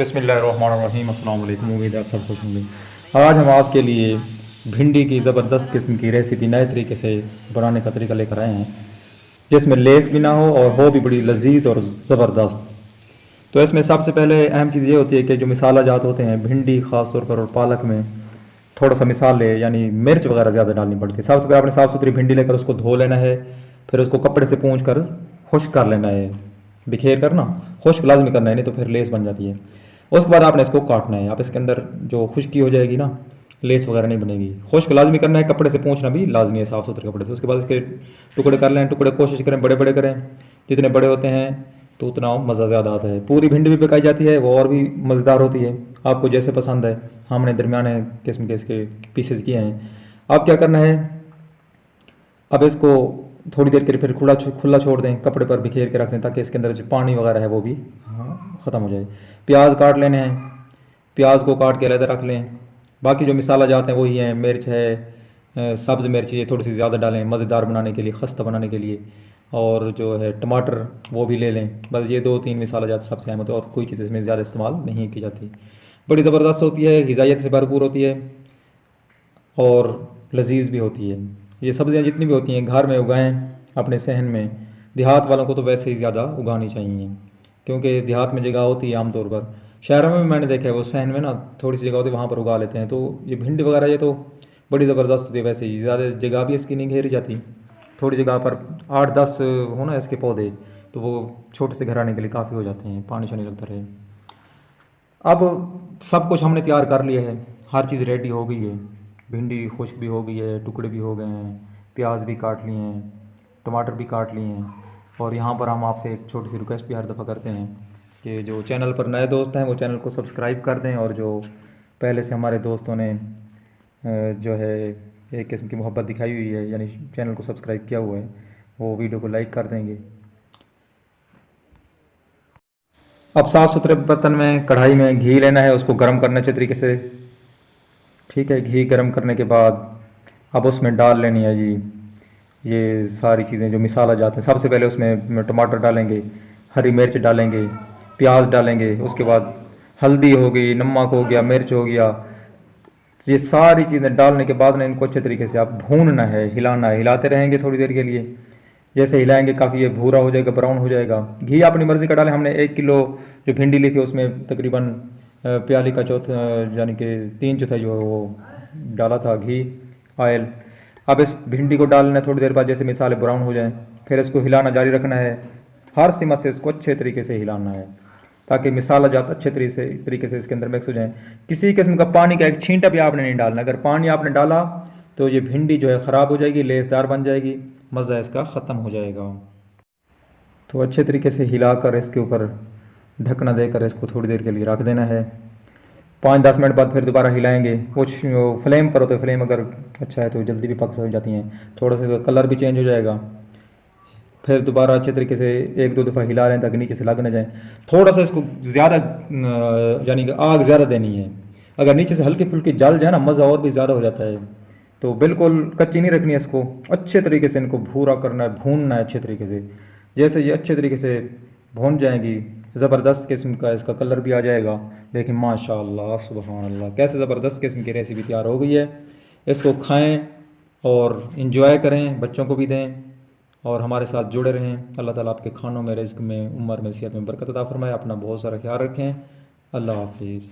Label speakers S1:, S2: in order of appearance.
S1: बिस्मिल्लाहिर्रहमानिर्रहीम। अस्सलाम वालेकुम। उम्मीद है आप सब खुश होंगे। आज हम आपके लिए भिंडी की ज़बरदस्त किस्म की रेसिपी नए तरीके से बनाने का तरीका लेकर आए हैं, जिसमें लेस भी ना हो और हो भी बड़ी लजीज और ज़बरदस्त। तो इसमें सबसे पहले अहम चीज़ ये होती है कि जो मिसाला जात होते हैं भिंडी ख़ास तौर पर और पालक में थोड़ा सा मिसाले यानी मिर्च वगैरह ज़्यादा डालनी पड़ती है। सबसे पहले आपने साफ़ सुथरी भिंडी लेकर उसको धो लेना है, फिर उसको कपड़े से पूंछ कर खुश्क कर लेना है, बिखेर कर ना खुश्क लाजमी करना है, नहीं तो फिर लेस बन जाती है। उसके बाद आपने इसको काटना है। आप इसके अंदर जो खुश्की हो जाएगी ना, लेस वगैरह नहीं बनेगी। खुश्क लाजमी करना है, कपड़े से पूंछना भी लाजमी है, साफ़ सुथरे कपड़े से। उसके बाद इसके टुकड़े कर लें, टुकड़े कोशिश करें बड़े बड़े करें, जितने बड़े होते हैं तो उतना मज़ा ज़्यादा आता है। पूरी भिंडी भी पकाई जाती है, वो और भी मज़ेदार होती है, आपको जैसे पसंद है। हमने दरमियाने किस्म के इसके पीसेस किए हैं। अब क्या करना है, अब इसको थोड़ी देर के लिए फिर खुला छोड़ दें, कपड़े पर बिखेर के रख दें ताकि इसके अंदर जो पानी वगैरह है वो भी ख़त्म हो जाए। प्याज काट लेने हैं, प्याज को काट के अलग रख लें। बाकी जो मिसाला जाते हैं वही हैं, मिर्च है, सब्ज़ मिर्च ये थोड़ी सी ज़्यादा डालें मज़ेदार बनाने के लिए, खस्ता बनाने के लिए। और जो है टमाटर वो भी ले लें। बस ये 2-3 मिसाला जाते सबसे अहम होते हैं, और कोई चीज़ इसमें ज़्यादा इस्तेमाल नहीं की जाती। बड़ी ज़बरदस्त होती है, ग़िज़ाइयत से भरपूर होती है और लजीज भी होती है। ये सब्ज़ियाँ जितनी भी होती हैं घर में उगाएं अपने सहन में। देहात वालों को तो वैसे ही ज़्यादा उगानी चाहिए, क्योंकि देहात में जगह होती है आमतौर पर। शहरों में भी मैंने देखा है वो सहन में ना थोड़ी सी जगह होती है, वहाँ पर उगा लेते हैं। तो ये भिंडी वगैरह ये तो बड़ी ज़बरदस्त होती है। वैसे ही ज़्यादा जगह भी इसकी नहीं घेरी जाती, थोड़ी जगह पर 8-10 हो ना इसके पौधे, तो वो छोटे से घर आने के लिए काफ़ी हो जाते हैं, पानी शानी लगता रहे। अब सब कुछ हमने तैयार कर लिया है, हर चीज़ रेडी हो गई है। भिंडी खुश्क भी हो गई है, टुकड़े भी हो गए हैं, प्याज भी काट लिए हैं, टमाटर भी काट लिए हैं। और यहाँ पर हम आपसे एक छोटी सी रिक्वेस्ट भी हर दफ़ा करते हैं कि जो चैनल पर नए दोस्त हैं वो चैनल को सब्सक्राइब कर दें, और जो पहले से हमारे दोस्तों ने जो है एक किस्म की मोहब्बत दिखाई हुई है, यानी चैनल को सब्सक्राइब किया हुआ है, वो वीडियो को लाइक कर देंगे। अब साफ़ सुथरे बर्तन में कढ़ाई में घी लेना है, उसको गर्म करना अच्छे तरीके से। ठीक है, घी गर्म करने के बाद अब उसमें डाल लेनी है जी ये सारी चीज़ें जो मिसाला जाते हैं। सबसे पहले उसमें टमाटर डालेंगे, हरी मिर्च डालेंगे, प्याज डालेंगे, उसके बाद हल्दी हो गई, नमक हो गया, मिर्च हो गया। ये सारी चीज़ें डालने के बाद ना इनको अच्छे तरीके से आप भूनना है, हिलाना है, हिलाते रहेंगे थोड़ी देर के लिए। जैसे हिलाएंगे काफ़ी ये भूरा हो जाएगा, ब्राउन हो जाएगा। घी अपनी मर्ज़ी का डालें। हमने 1 किलो जो भिंडी ली थी उसमें तकरीबन प्याली का चौथा यानी कि 3/4 जो है वो डाला था घी, ऑयल। अब इस भिंडी को डालना है, थोड़ी देर बाद जैसे मिसाले ब्राउन हो जाएं फिर इसको हिलाना जारी रखना है। हर सिमत से इसको अच्छे तरीके से हिलाना है ताकि मिसाला जात अच्छे तरीके से इसके अंदर मिक्स हो जाए। किसी किस्म का पानी का एक छींटा भी आपने नहीं डालना। अगर पानी आपने डाला तो ये भिंडी जो है ख़राब हो जाएगी, लेसदार बन जाएगी, मज़ा इसका ख़त्म हो जाएगा। तो अच्छे तरीके से हिलाकर इसके ऊपर ढकना देकर इसको थोड़ी देर के लिए रख देना है। 5-10 मिनट बाद फिर दोबारा हिलाएंगे। कुछ फ्लेम पर होते, फ्लेम अगर अच्छा है तो जल्दी भी पक जाती हैं, थोड़ा सा कलर भी चेंज हो जाएगा। फिर दोबारा अच्छे तरीके से 1-2 दफ़ा हिला लें ताकि नीचे से लग ना जाए। थोड़ा सा इसको ज़्यादा यानी कि आग ज़्यादा देनी है। अगर नीचे से हल्की फुल्की जल जाए ना मज़ा और भी ज़्यादा हो जाता है। तो बिल्कुल कच्ची नहीं रखनी है इसको, अच्छे तरीके से इनको भूरा करना है, भूनना है अच्छे तरीके से। जैसे ये अच्छे तरीके से भून जाएंगी ज़बरदस्त किस्म का इसका कलर भी आ जाएगा। देखिए माशाअल्लाह सुबहान अल्लाह, कैसे ज़बरदस्त किस्म की रेसिपी तैयार हो गई है। इसको खाएं और इन्जॉय करें, बच्चों को भी दें और हमारे साथ जुड़े रहें। अल्लाह ताला आपके खानों में, रिज़्क़ में, उम्र में, सेहत में बरकत अता फरमाए। अपना बहुत सारा ख्याल रखें। अल्लाह हाफिज़।